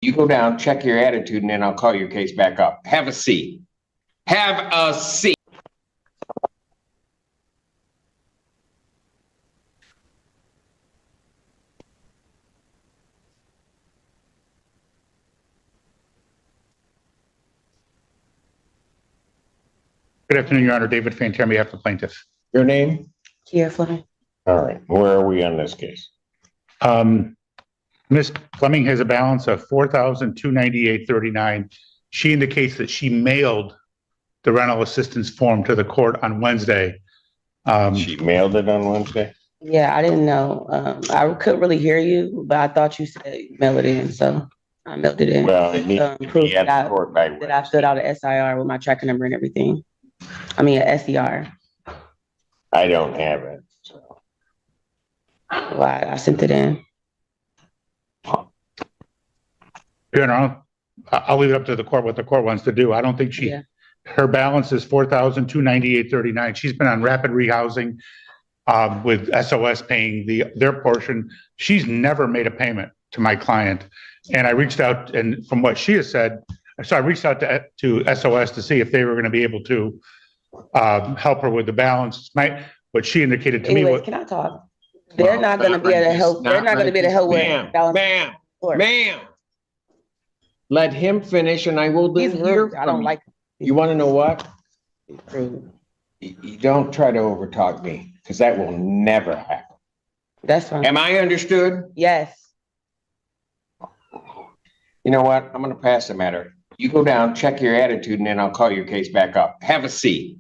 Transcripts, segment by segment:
You go down, check your attitude, and then I'll call your case back up. Have a seat. Have a seat. Good afternoon, Your Honor. David Fantier on behalf of the plaintiff. Your name? Kia Fleming. All right. Where are we on this case? Ms. Fleming has a balance of $4,298.39. She indicates that she mailed the rental assistance form to the court on Wednesday. She mailed it on Wednesday? Yeah, I didn't know. I couldn't really hear you, but I thought you said mail it in, so I mailed it in. Well, it needs to Proof be at that the court by that I filled out an SIR with my tracking number and everything. I mean, an SER. I don't have it. So. Well, I sent it in. Your Honor, I'll leave it up to the court what the court wants to do. I don't think her balance is $4,298.39. She's been on rapid rehousing with SOS paying their portion. She's never made a payment to my client. And I reached out, and from what she has said, so I reached out to SOS to see if they were going to be able to help her with the balance. What she indicated to me. Can I talk? They're not going to be able to help. They're not going to be able to help with balance. Ma'am. Let him finish, and I will then hear from I don't like. You want to know what? You don't try to overtalk me, because that will never happen. That's fine. Am I understood? Yes. You know what? I'm going to pass the matter. You go down, check your attitude, and then I'll call your case back up. Have a seat.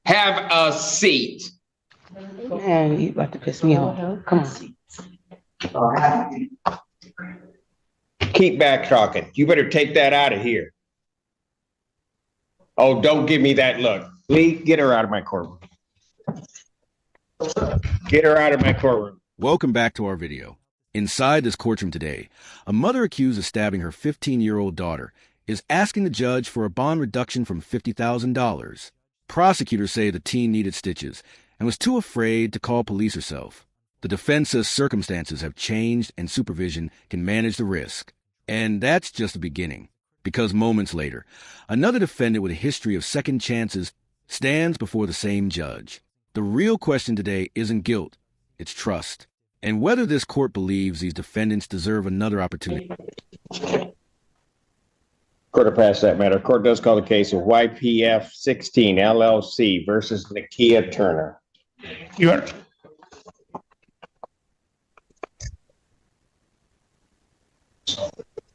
Have a seat. Man, you about to piss me off. Come on. Keep back talking. You better take that out of here. Oh, don't give me that look. Lee, get her out of my courtroom. Get her out of my courtroom. Welcome back to our video. Inside this courtroom today, a mother accused of stabbing her 15-year-old daughter is asking the judge for a bond reduction from $50,000. Prosecutors say the teen needed stitches and was too afraid to call police herself. The defense says circumstances have changed and supervision can manage the risk. And that's just the beginning, because moments later, another defendant with a history of second chances stands before the same judge. The real question today isn't guilt, it's trust, and whether this court believes these defendants deserve another opportunity. Court will pass that matter. Court does call the case of YPF 16 LLC versus Nakia Turner.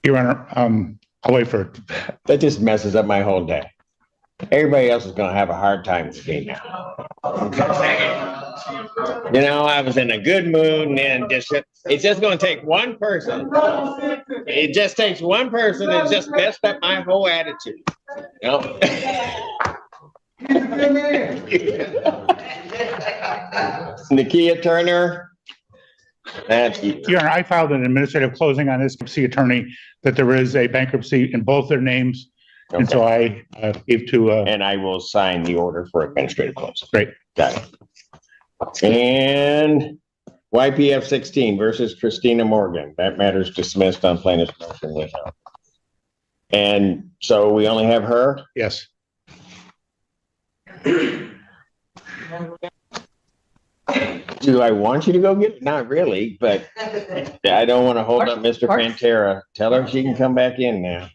Your Honor, I'll wait for it. That just messes up my whole day. Everybody else is going to have a hard time with me now. You know, I was in a good mood, and then it's just going to take one person. It just takes one person and just messed up my whole attitude. You know? Nakia Turner. Your Honor, I filed an administrative closing on this bankruptcy attorney that there is a bankruptcy in both their names. Okay. And so I gave to... and I will sign the order for administrative closing. Great. Got it. And YPF 16 versus Christina Morgan. That matter's dismissed on plaintiff's motion without. And so we only have her? Yes. Do I want you to go get it? Not really, but I don't want to hold up Mr. Pantera. Tell her she can come back in now.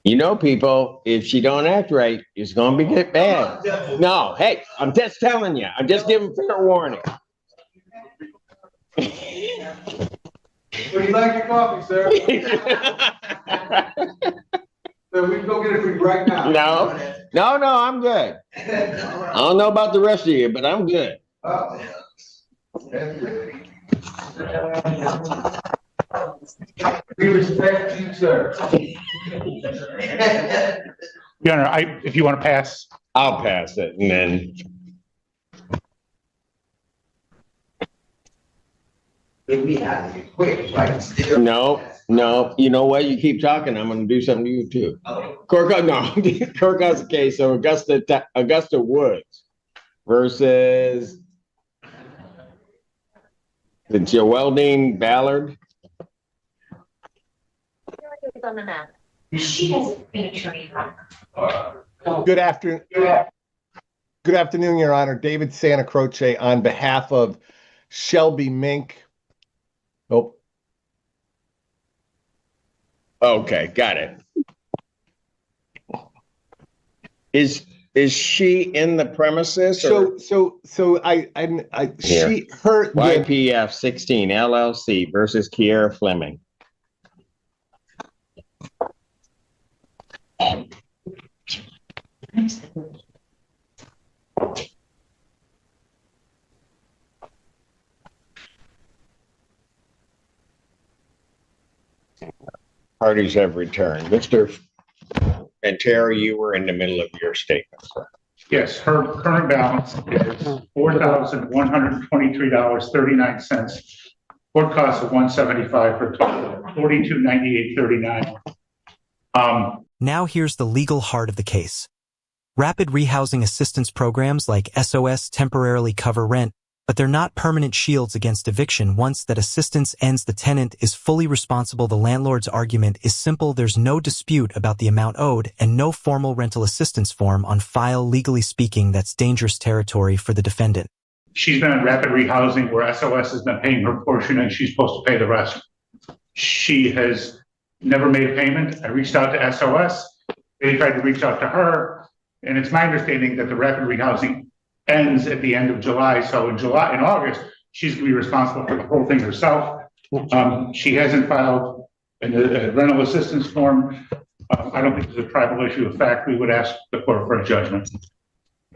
You know, people, if she don't act right, it's going to get bad. No, hey, I'm just telling you. I'm just giving fair warning. Would you like your coffee, sir? So we can go get it for you right now. No, I'm good. I don't know about the rest of you, but I'm good. We respect you, sir. Your Honor, if you want to pass. I'll pass it, and then. No, you know what? You keep talking, I'm going to do something to you too. Court calls the case of Augusta Woods versus Joeldine Ballard. On the map. She has an attorney. Good afternoon. Good afternoon, Your Honor. David Santa Croce on behalf of Shelby Mink. Oh, Okay, got it. Is she in the premises or so I Here. she her the, YPF 16 LLC versus Kiera Fleming? Parties have returned. Mr. And Terry, you were in the middle of your statement, sir. Yes, her current balance is $4,123.39. Court costs of $175 for a total of $4298.39. Now here's the legal heart of the case. Rapid rehousing assistance programs like SOS temporarily cover rent, but they're not permanent shields against eviction. Once that assistance ends, the tenant is fully responsible. The landlord's argument is simple. There's no dispute about the amount owed and no formal rental assistance form on file. Legally speaking, that's dangerous territory for the defendant. She's been in rapid rehousing where SOS has been paying her portion and she's supposed to pay the rest. She has never made a payment. I reached out to SOS. They tried to reach out to her. And it's my understanding that the rapid rehousing ends at the end of July. So in August, she's going to be responsible for the whole thing herself. She hasn't filed a rental assistance form. I don't think there's a tribal issue of fact. We would ask the court for a judgment.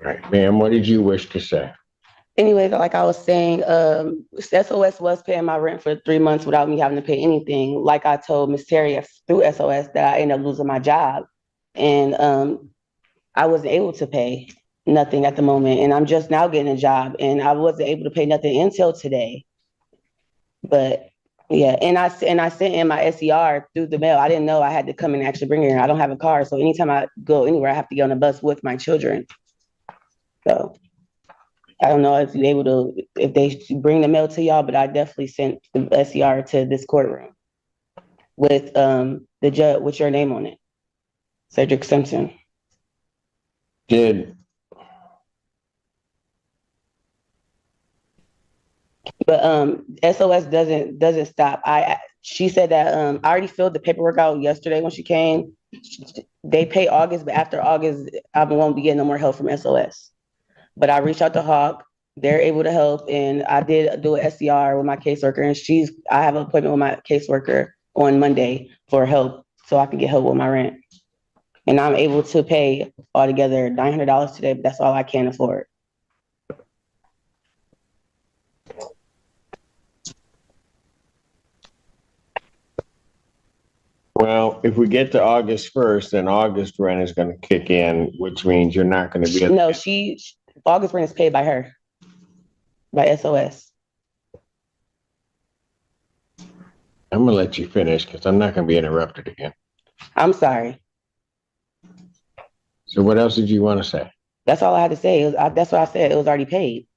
Right, ma'am, what did you wish to say? Anyway, like I was saying, SOS was paying my rent for 3 months without me having to pay anything. Like I told Ms. Terry through SOS that I ended up losing my job. And I wasn't able to pay nothing at the moment. And I'm just now getting a job and I wasn't able to pay nothing until today. But yeah, and I sent in my SER through the mail. I didn't know I had to come and actually bring it in. I don't have a car. So anytime I go anywhere, I have to get on a bus with my children. So I don't know if you're able to, if they bring the mail to y'all, but I definitely sent the SER to this courtroom with the judge, with your name on it, Judge Simpson. But SOS doesn't stop. She said that I already filled the paperwork out yesterday when she came. They pay August, but after August, I won't be getting no more help from SOS. But I reached out to Hawk. They're able to help, and I did do an SCR with my caseworker, and I have an appointment with my caseworker on Monday for help, so I can get help with my rent. And I'm able to pay altogether $900 today, but that's all I can afford. Well, if we get to August 1st, then August rent is going to kick in, which means you're not going to be. No, August rent is paid by her, by SOS. I'm going to let you finish because I'm not going to be interrupted again. I'm sorry. So what else did you want to say? That's all I had to say. That's what I said. It was already paid.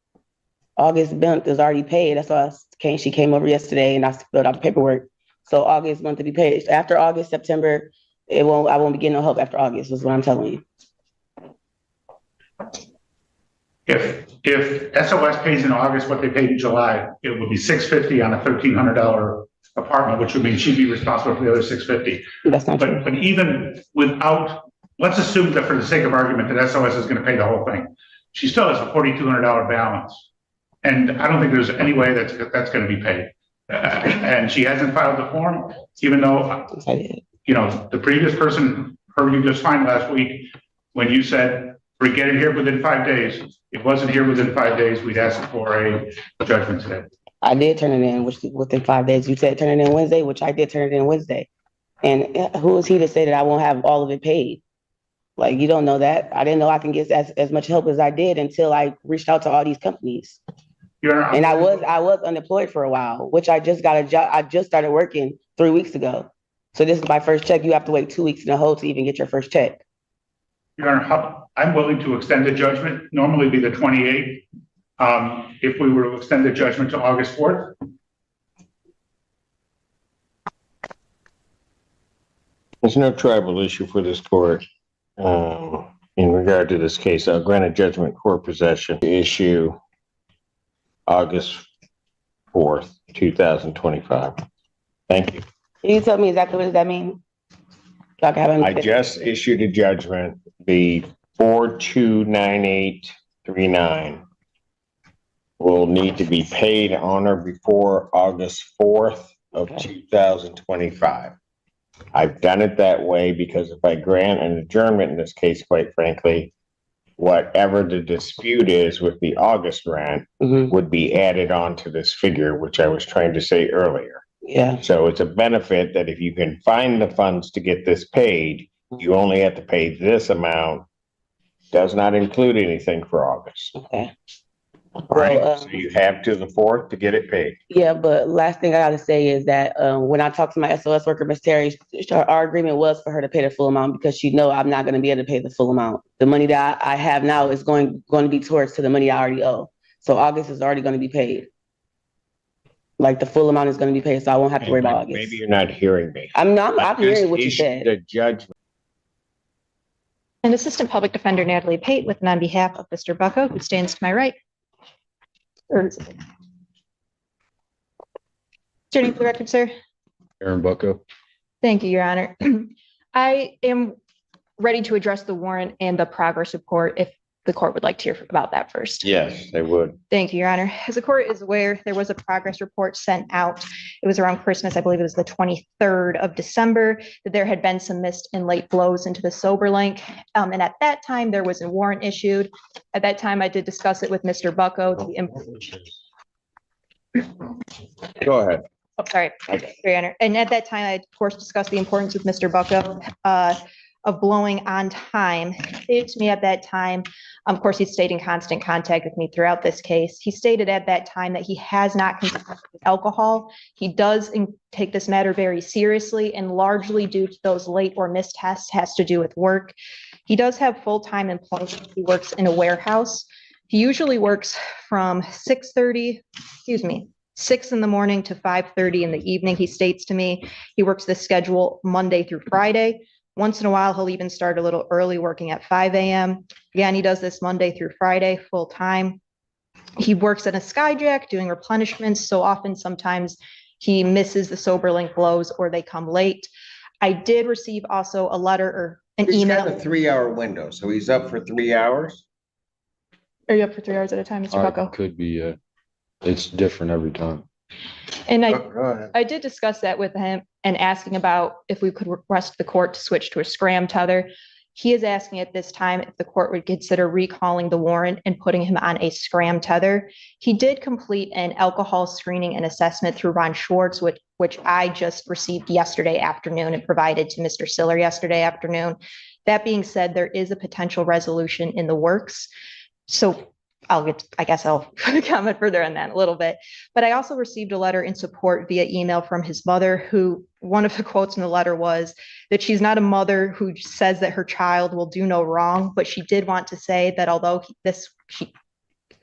August month is already paid. That's why she came over yesterday and I filled out the paperwork. So August month to be paid. After August, September, I won't be getting no help after August, is what I'm telling you. If SOS pays in August what they paid in July, it would be $650 on a $1,300 apartment, which would mean she'd be responsible for the other $650. That's not true. But even without, let's assume that for the sake of argument that SOS is going to pay the whole thing. She still has a $4,200 balance. And I don't think there's any way that's going to be paid. And she hasn't filed the form, even though, you know, the previous person heard you just fine last week when you said, we get it here within 5 days. It wasn't here within 5 days. We'd ask for a judgment today. I did turn it in within 5 days. You said turn it in Wednesday, which I did turn it in Wednesday. And who is he to say that I won't have all of it paid? Like, you don't know that. I didn't know I can get as much help as I did until I reached out to all these companies. And I was unemployed for a while, which I just got a job. I just started working 3 weeks ago. So this is my first check. You have to wait 2 weeks in a hole to even get your first check. Your Honor, I'm willing to extend the judgment, normally be the 28th. If we were to extend the judgment to August 4th, There's no tribal issue for this court. In regard to this case, I'll grant a judgment court possession issue August 4th, 2025. Thank you. Can you tell me exactly what does that mean? Y'all can have I just issued a judgment, the 429839 will need to be paid on or before August 4th of 2025. I've done it that way because if I grant an adjournment in this case, quite frankly, whatever the dispute is with the August grant would be added on to this figure, which I was trying to say earlier. Yeah. So it's a benefit that if you can find the funds to get this paid, you only have to pay this amount. Does not include anything for August. Okay. Right. So you have to the 4th to get it paid. Yeah, but last thing I gotta say is that when I talked to my SOS worker, Miss Terry, our agreement was for her to pay the full amount because she know I'm not gonna be able to pay the full amount. The money that I have now is going to be towards to the money I already owe. So August is already gonna be paid. Like the full amount is gonna be paid, so I won't have to worry about August. Maybe you're not hearing me. I'm hearing what you said. The judgment. And Assistant Public Defender Natalie Pate with and on behalf of Mr. Bucko, who stands to my right. Is your name for the record, sir? Aaron Bucko. Thank you, Your Honor. I am ready to address the warrant and the progress report if the court would like to hear about that first. Yes, they would. Thank you, Your Honor. As the court is aware, there was a progress report sent out. It was around Christmas. I believe it was the 23rd of December that there had been some missed and late flows into the sober link. And at that time, there was a warrant issued. At that time, I did discuss it with Mr. Bucko. Go ahead. Oh, sorry, Your Honor. And at that time, I, of course, discussed the importance with Mr. Bucko of blowing on time. He stated to me at that time, of course, he stayed in constant contact with me throughout this case. He stated at that time that he has not consumed alcohol. He does take this matter very seriously, and largely due to those late or missed tests has to do with work. He does have full-time employment. He works in a warehouse. He usually works from 6 in the morning to 5:30 in the evening. He states to me he works this schedule Monday through Friday. Once in a while, he'll even start a little early, working at 5 a.m. Again, he does this Monday through Friday, full time. He works at a Skyjack doing replenishments. So often, sometimes he misses the sober link blows or they come late. I did receive also a letter or an email. He's got a 3-hour window, so he's up for 3 hours. Are you up for 3 hours at a time, Mr. Bucko? Could be, it's different every time. And I did discuss that with him and asking about if we could request the court to switch to a scram tether. He is asking at this time if the court would consider recalling the warrant and putting him on a scram tether. He did complete an alcohol screening and assessment through Ron Schwartz, which I just received yesterday afternoon and provided to Mr. Siller yesterday afternoon. That being said, there is a potential resolution in the works. So I guess I'll comment further on that a little bit. But I also received a letter in support via email from his mother, who one of the quotes in the letter was that she's not a mother who says that her child will do no wrong, but she did want to say that although she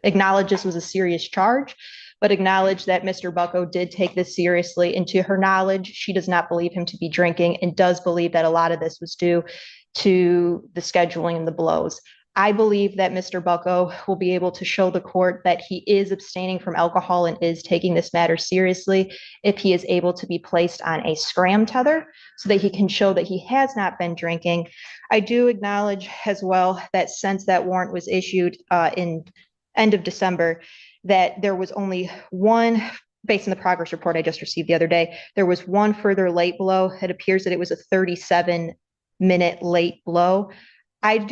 acknowledged this was a serious charge, but acknowledged that Mr. Bucko did take this seriously. And to her knowledge, she does not believe him to be drinking and does believe that a lot of this was due to the scheduling and the blows. I believe that Mr. Bucko will be able to show the court that he is abstaining from alcohol and is taking this matter seriously if he is able to be placed on a scram tether so that he can show that he has not been drinking. I do acknowledge as well that since that warrant was issued in end of December, that there was only one, based on the progress report I just received the other day, there was one further late blow. It appears that it was a 37-minute late blow. I'm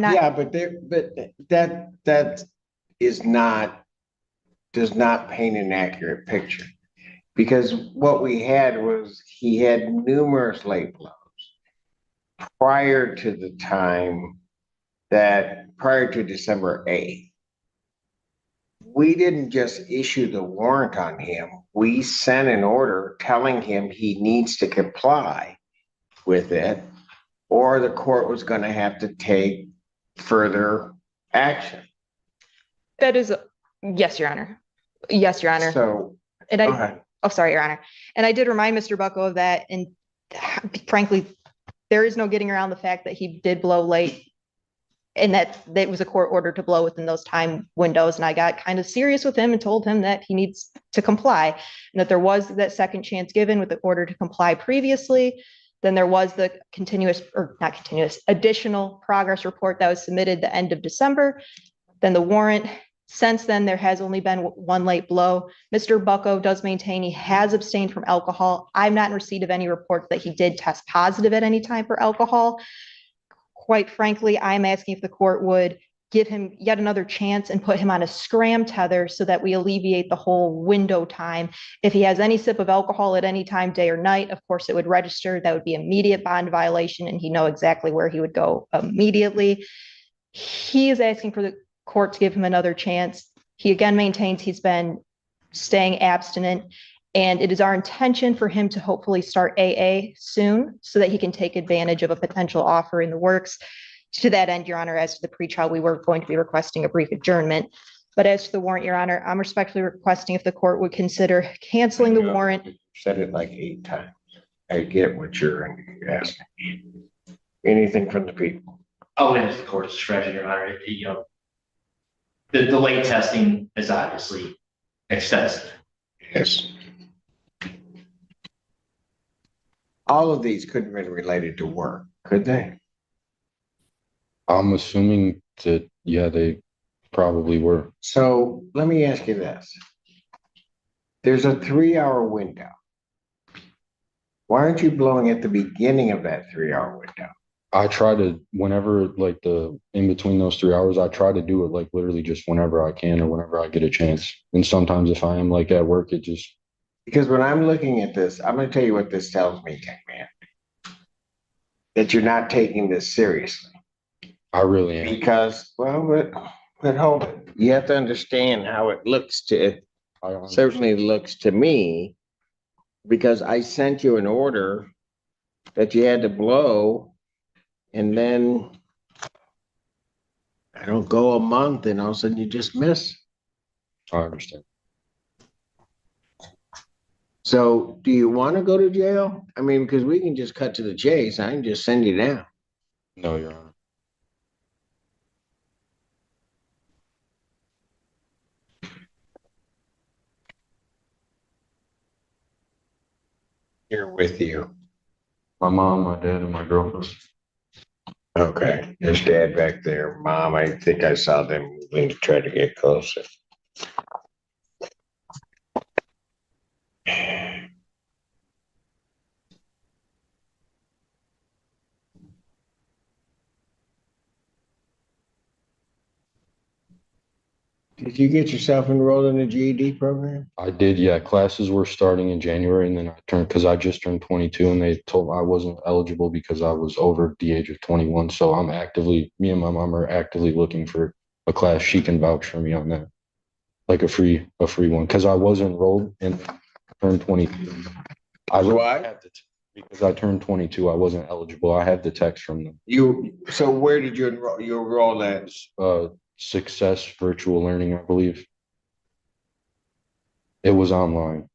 not. Yeah, but that does not paint an accurate picture, because what we had was he had numerous late blows prior to December 8th. We didn't just issue the warrant on him. We sent an order telling him he needs to comply with it, or the court was going to have to take further action. That is, yes, Your Honor. Yes, Your Honor. So, and go ahead. Oh, sorry, Your Honor. And I did remind Mr. Bucko of that. And frankly, there is no getting around the fact that he did blow late and that was a court order to blow within those time windows. And I got kind of serious with him and told him that he needs to comply and that there was that second chance given with the order to comply previously. Then there was the additional progress report that was submitted the end of December. Then the warrant. Since then, there has only been one late blow. Mr. Bucko does maintain he has abstained from alcohol. I'm not in receipt of any reports that he did test positive at any time for alcohol. Quite frankly, I'm asking if the court would give him yet another chance and put him on a scram tether so that we alleviate the whole window time. If he has any sip of alcohol at any time, day or night, of course it would register. That would be immediate bond violation and he'd know exactly where he would go immediately. He is asking for the court to give him another chance. He again maintains he's been staying abstinent, and it is our intention for him to hopefully start AA soon so that he can take advantage of a potential offer in the works. To that end, Your Honor, as to the pretrial, we were going to be requesting a brief adjournment. But as to the warrant, Your Honor, I'm respectfully requesting if the court would consider canceling the warrant. Said it like 8 times. I get what you're asking. Anything from the people? Oh, and it's the court's discretion, Your Honor. The late testing is obviously extensive. Yes. All of these couldn't have been related to work, could they? I'm assuming that, yeah, they probably were. So let me ask you this. There's a 3-hour window. Why aren't you blowing at the beginning of that 3-hour window? I try to, whenever, like, in between those 3 hours, I try to do it like literally just whenever I can or whenever I get a chance. And sometimes if I am like at work, it just. Because when I'm looking at this, I'm going to tell you what this tells me, man. That you're not taking this seriously. I really am. Because, well, but hold it. You have to understand how it looks certainly looks to me, because I sent you an order that you had to blow, and then I don't go a month and all of a sudden you just miss. I understand. So do you want to go to jail? I mean, because we can just cut to the chase. I can just send you down. No, Your Honor. Here with you. My mom, my dad, and my girlfriend. Okay, there's dad back there. Mom, I think I saw them moving to try to get closer. Did you get yourself enrolled in the GED program? I did, yeah. Classes were starting in January, and then because I just turned 22, and they told I wasn't eligible because I was over the age of 21. So me and my mom are actively looking for a class. She can vouch for me on that, like a free one, because I was enrolled and turned 22. Because I turned 22, I wasn't eligible. I had the text from them. So where did you enroll? You enrolled at Success Virtual Learning, I believe. It was online.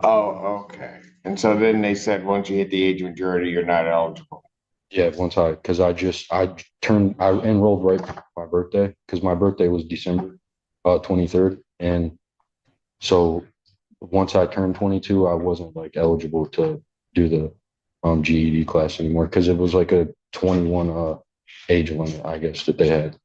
Oh, okay. And so then they said once you hit the age of majority, you're not eligible. Yeah, because I enrolled right before my birthday, because my birthday was December 23rd. And so once I turned 22, I wasn't like eligible to do the GED class anymore, because it was like a 21 age limit, I guess, that they had.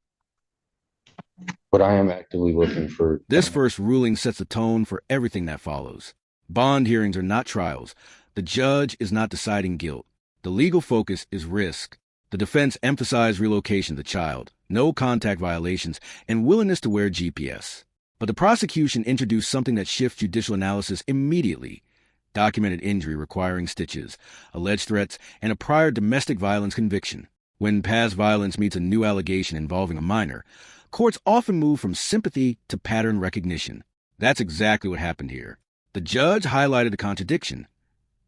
But I am actively looking for. This first ruling sets the tone for everything that follows. Bond hearings are not trials. The judge is not deciding guilt. The legal focus is risk. The defense emphasized relocation of the child, no contact violations, and willingness to wear GPS. But the prosecution introduced something that shifts judicial analysis immediately. Documented injury requiring stitches, alleged threats, and a prior domestic violence conviction. When past violence meets a new allegation involving a minor, courts often move from sympathy to pattern recognition. That's exactly what happened here. The judge highlighted a contradiction,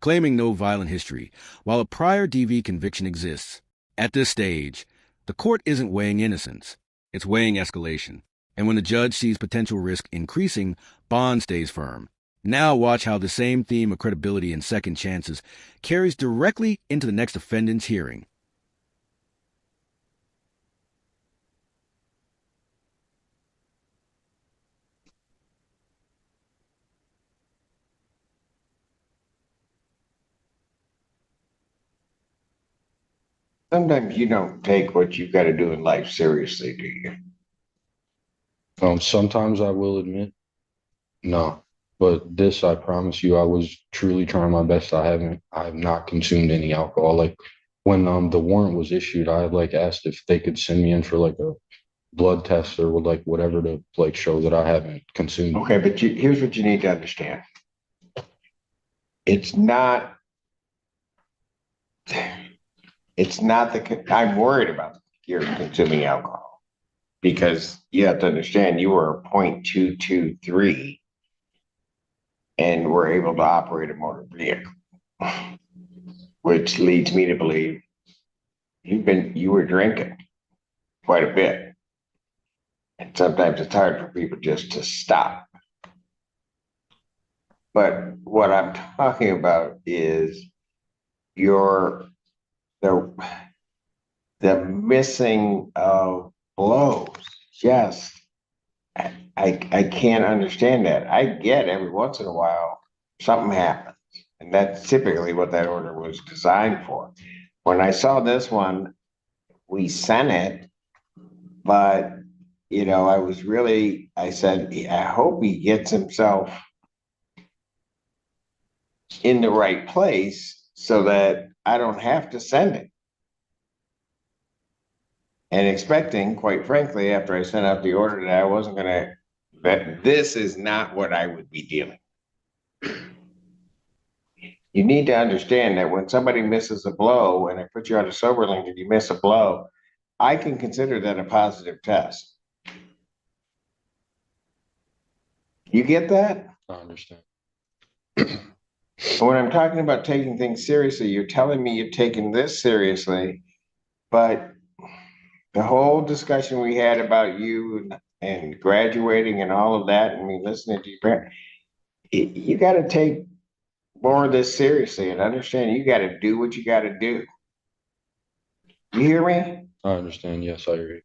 claiming no violent history, while a prior DV conviction exists. At this stage, the court isn't weighing innocence. It's weighing escalation. And when the judge sees potential risk increasing, Bond stays firm. Now watch how the same theme of credibility and second chances carries directly into the next defendant's hearing. Sometimes you don't take what you've got to do in life seriously, do you? Sometimes I will admit, no, but this, I promise you, I was truly trying my best. I have not consumed any alcohol. Like when the warrant was issued, I like asked if they could send me in for like a blood test or like whatever to like show that I haven't consumed. Okay, but here's what you need to understand. It's not I'm worried about your consuming alcohol because you have to understand you were a 0.223 and were able to operate a motor vehicle, which leads me to believe you were drinking quite a bit. And sometimes it's hard for people just to stop. But what I'm talking about is the missing of blows. Just I can't understand that. I get every once in a while something happens, and that's typically what that order was designed for. When I saw this one, we sent it, but I said, I hope he gets himself in the right place so that I don't have to send it. And expecting, quite frankly, after I sent out the order that this is not what I would be dealing. You need to understand that when somebody misses a blow and I put you on a sober link and you miss a blow, I can consider that a positive test. You get that? I understand. When I'm talking about taking things seriously, you're telling me you're taking this seriously, but the whole discussion we had about you and graduating and all of that, and me listening to your parents, you got to take more of this seriously and understand you got to do what you got to do. You hear me? I understand. Yes, I agree.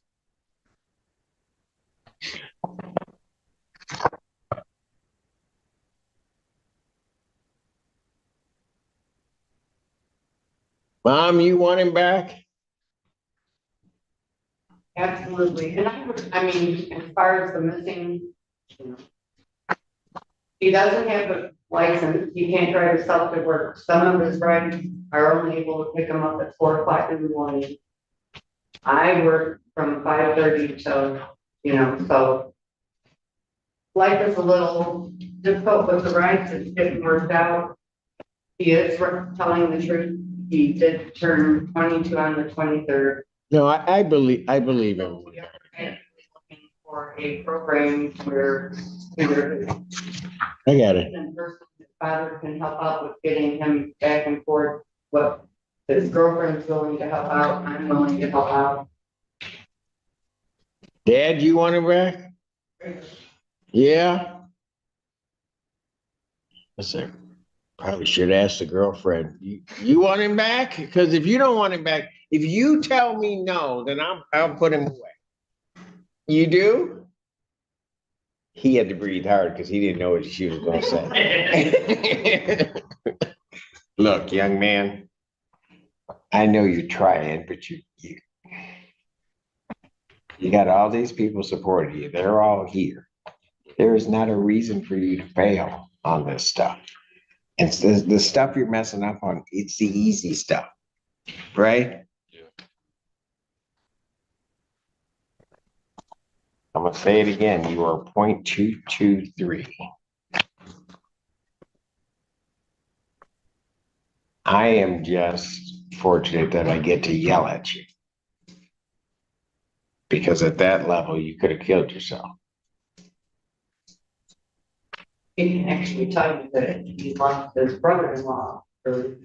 Mom, you want him back? Absolutely. And I mean, as far as the missing, he doesn't have a license. He can't drive himself to work. Some of his rides are only able to pick him up at 4 o'clock in the morning. I work from 5:30 till, so life is a little difficult with the rides. It's getting worked out. He is telling the truth. He did turn 22 on the 23rd. No, I believe him. We are looking for a program where I got it. his father can help out with getting him back and forth. What his girlfriend's willing to help out, I'm willing to help out. Dad, you want him back? Yeah. Listen, probably should ask the girlfriend. You want him back? Because if you don't want him back, if you tell me no, then I'll put him away. You do? He had to breathe hard because he didn't know what she was going to say. Look, young man, I know you're trying, but you got all these people supporting you. They're all here. There is not a reason for you to fail on this stuff. It's the stuff you're messing up on. It's the easy stuff, right? Yeah. I'm going to say it again. You are 0.223. I am just fortunate that I get to yell at you. Because at that level, you could have killed yourself. He can actually tell you that he lost his brother-in-law for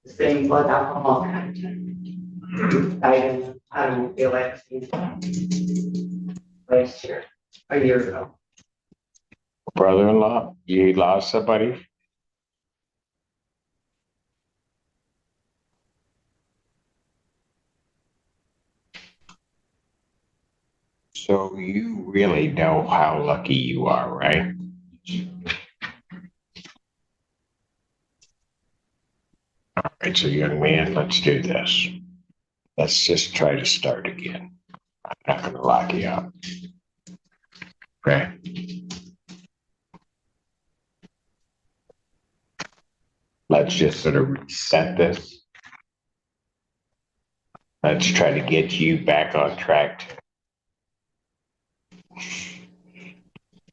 the same blood alcohol content. I don't feel like last year, a year ago. Brother-in-law, you lost somebody? So you really know how lucky you are, right? All right, so young man, let's do this. Let's just try to start again. I'm not gonna lock you up. Okay? Let's just sort of reset this. Let's try to get you back on track.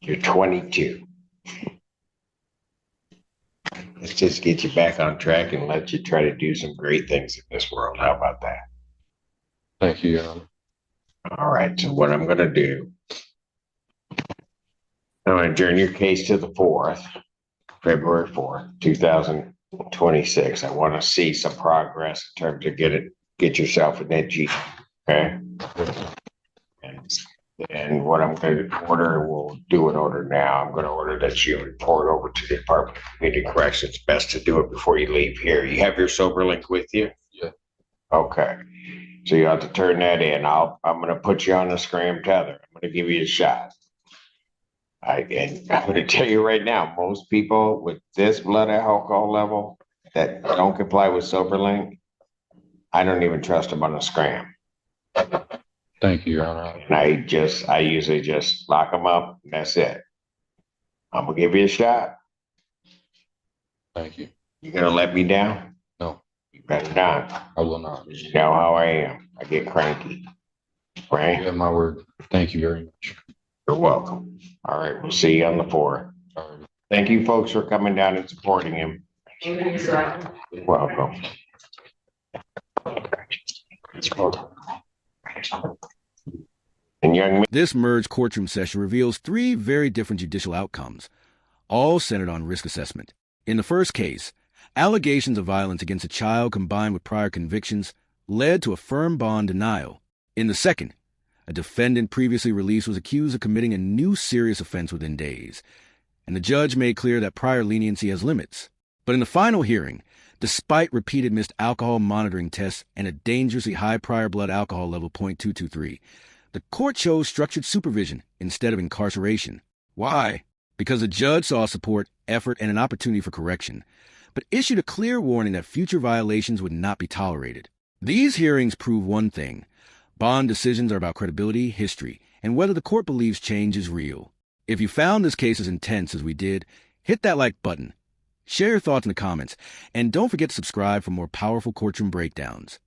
You're 22. Let's just get you back on track and let you try to do some great things in this world. How about that? Thank you, Your Honor. All right, so what I'm gonna do, I'm gonna adjourn your case to the 4th, February 4th, 2026. I wanna see some progress in terms of get yourself an edgy, okay? And what I'm going to order, we'll do an order now. I'm going to order that you report over to the Department of Community Corrections. It's best to do it before you leave here. You have your sober link with you? Yeah. Okay. So you have to turn that in. I'm going to put you on a scram tether. I'm going to give you a shot. And I'm going to tell you right now, most people with this blood alcohol level that don't comply with sober link, I don't even trust them on a scram. Thank you, Your Honor. And I usually just lock them up and that's it. I'm gonna give you a shot. Thank you. You gonna let me down? No. You better not. I will not. You know how I am. I get cranky. Right? You have my word. Thank you very much. You're welcome. All right, we'll see you on the 4th. All right. Thank you folks for coming down and supporting him. Thank you, sir. You're welcome. And young man, This merged courtroom session reveals 3 very different judicial outcomes, all centered on risk assessment. In the first case, allegations of violence against a child combined with prior convictions led to a firm bond denial. In the second, a defendant previously released was accused of committing a new serious offense within days, and the judge made clear that prior leniency has limits. But in the final hearing, despite repeated missed alcohol monitoring tests and a dangerously high prior blood alcohol level .223, the court chose structured supervision instead of incarceration. Why? Because the judge saw support, effort, and an opportunity for correction, but issued a clear warning that future violations would not be tolerated. These hearings prove one thing. Bond decisions are about credibility, history, and whether the court believes change is real. If you found this case as intense as we did, hit that like button. Share your thoughts in the comments, and don't forget to subscribe for more powerful courtroom breakdowns.